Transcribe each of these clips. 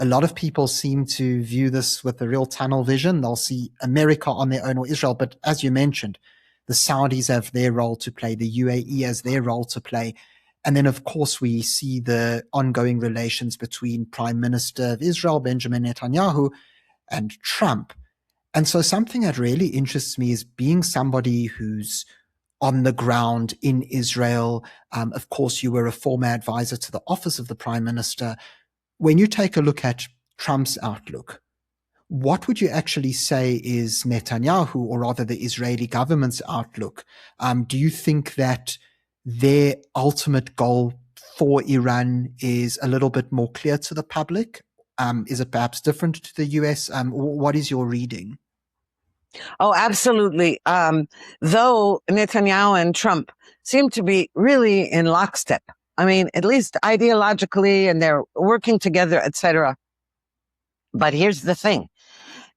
A lot of people seem to view this with a real tunnel vision. They'll see America on their own or Israel. But as you mentioned, the Saudis have their role to play, the UAE has their role to play. And then, of course, we see the ongoing relations between Prime Minister of Israel, Benjamin Netanyahu, and Trump. And so something that really interests me is being somebody who's on the ground in Israel. Of course, you were a former advisor to the office of the Prime Minister. When you take a look at Trump's outlook, what would you actually say is Netanyahu, or rather the Israeli government's outlook? Do you think that their ultimate goal for Iran is a little bit more clear to the public? Is it perhaps different to the US? What is your reading? Oh, absolutely. Though Netanyahu and Trump seem to be really in lockstep. I mean, at least ideologically, and they're working together, etc. But here's the thing.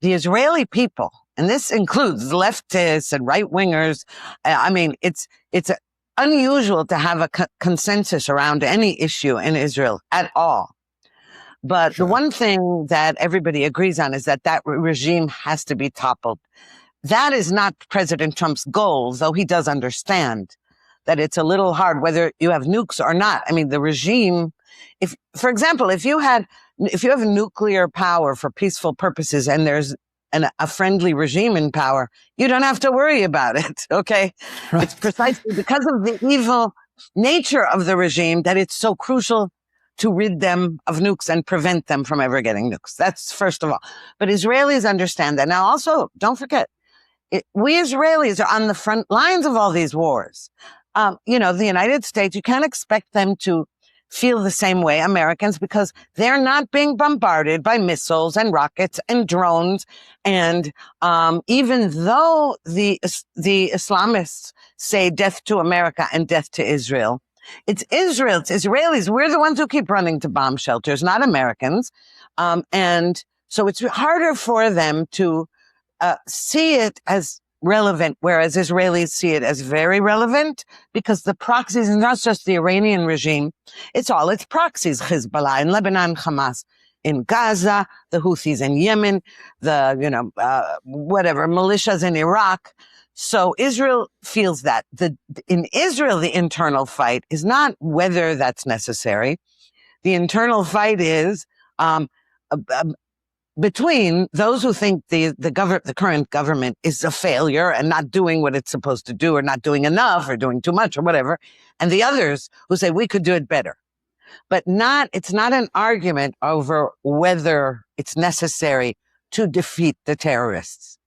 The Israeli people, and this includes leftists and right-wingers, I mean, it's unusual to have a consensus around any issue in Israel at all. But the one thing that everybody agrees on is that regime has to be toppled. That is not President Trump's goal, though he does understand that it's a little hard whether you have nukes or not. I mean, the regime, for example, if you have nuclear power for peaceful purposes and there's a friendly regime in power, you don't have to worry about it, okay? Right. It's precisely because of the evil nature of the regime that it's so crucial to rid them of nukes and prevent them from ever getting nukes. That's first of all. But Israelis understand that. Now also, don't forget, we Israelis are on the front lines of all these wars. The United States, you can't expect them to feel the same way, Americans, because they're not being bombarded by missiles and rockets and drones. And even though the Islamists say death to America and death to Israel, it's Israel, it's Israelis. We're the ones who keep running to bomb shelters, not Americans. And so it's harder for them to see it as relevant, whereas Israelis see it as very relevant, because the proxies is not just the Iranian regime, it's all its proxies, Hezbollah in Lebanon, Hamas in Gaza, the Houthis in Yemen, the, militias in Iraq. So Israel feels that. In Israel, the internal fight is not whether that's necessary. The internal fight is between those who think the current government is a failure and not doing what it's supposed to do, or not doing enough, or doing too much, or whatever, and the others who say we could do it better. But it's not an argument over whether it's necessary to defeat the terrorists.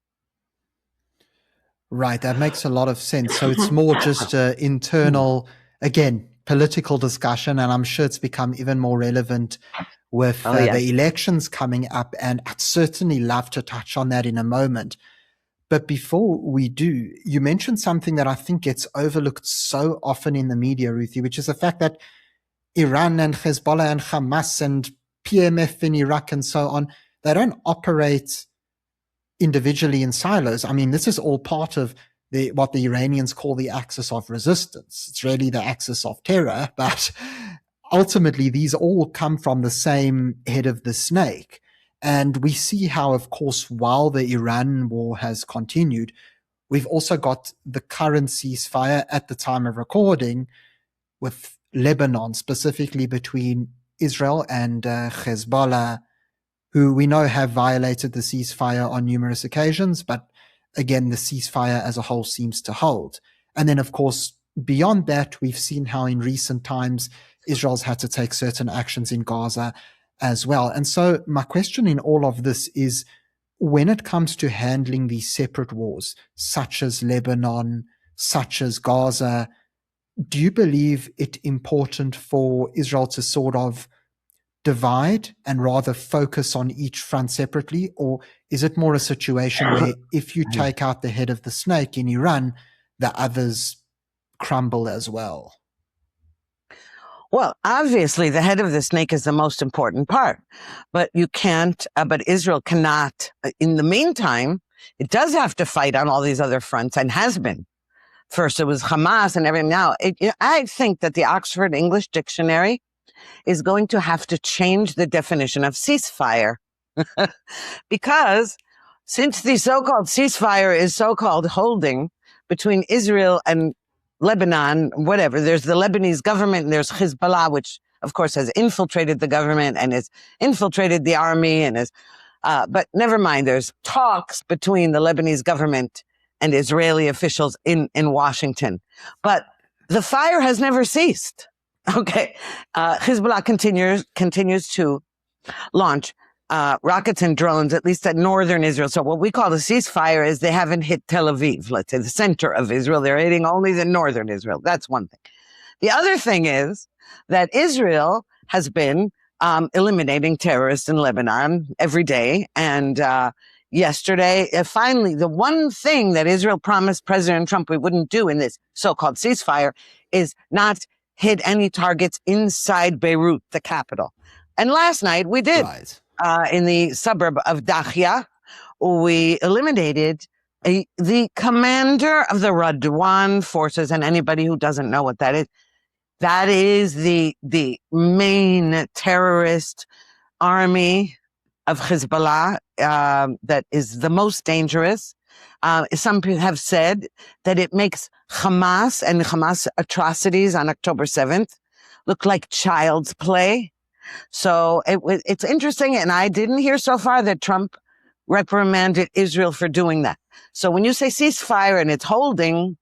Right, that makes a lot of sense. So it's more just internal, again, political discussion, and I'm sure it's become even more relevant with the elections coming up, and I'd certainly love to touch on that in a moment. But before we do, you mentioned something that I think gets overlooked so often in the media, Ruthie, which is the fact that Iran and Hezbollah and Hamas and PMF in Iraq and so on, they don't operate individually in silos. I mean, this is all part of what the Iranians call the axis of resistance. It's really the axis of terror, but ultimately these all come from the same head of the snake. And we see how, of course, while the Iran war has continued, we've also got the current ceasefire at the time of recording with Lebanon, specifically between Israel and Hezbollah, who we know have violated the ceasefire on numerous occasions, but again, the ceasefire as a whole seems to hold. And then, of course, beyond that, we've seen how in recent times Israel's had to take certain actions in Gaza as well. And so my question in all of this is, when it comes to handling these separate wars, such as Lebanon, such as Gaza, do you believe it important for Israel to sort of divide and rather focus on each front separately? Or is it more a situation where if you take out the head of the snake in Iran, the others crumble as well? Well, obviously, the head of the snake is the most important part, but but Israel cannot, in the meantime, it does have to fight on all these other fronts, and has been. First, it was Hamas and everything. Now, I think that the Oxford English Dictionary is going to have to change the definition of ceasefire. Because since the so-called ceasefire is so-called holding between Israel and Lebanon, whatever, there's the Lebanese government and there's Hezbollah, which of course has infiltrated the government and has infiltrated the army and is, but never mind, there's talks between the Lebanese government and Israeli officials in Washington. But the fire has never ceased. Okay. Hezbollah continues to launch rockets and drones, at least at northern Israel. So what we call the ceasefire is they haven't hit Tel Aviv, let's say the center of Israel. They're hitting only the northern Israel. That's one thing. The other thing is that Israel has been eliminating terrorists in Lebanon every day. And yesterday, finally, the one thing that Israel promised President Trump we wouldn't do in this so-called ceasefire is not hit any targets inside Beirut, the capital. And last night we did. Right. In the suburb of Dahia, we eliminated the commander of the Radwan forces. And anybody who doesn't know what that is the main terrorist army of Hezbollah that is the most dangerous. Some people have said that it makes Hamas and Hamas atrocities on October 7th look like child's play. So it's interesting, and I didn't hear so far that Trump reprimanded Israel for doing that. So when you say ceasefire and it's holding,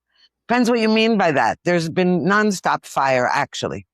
depends what you mean by that. There's been nonstop fire, actually.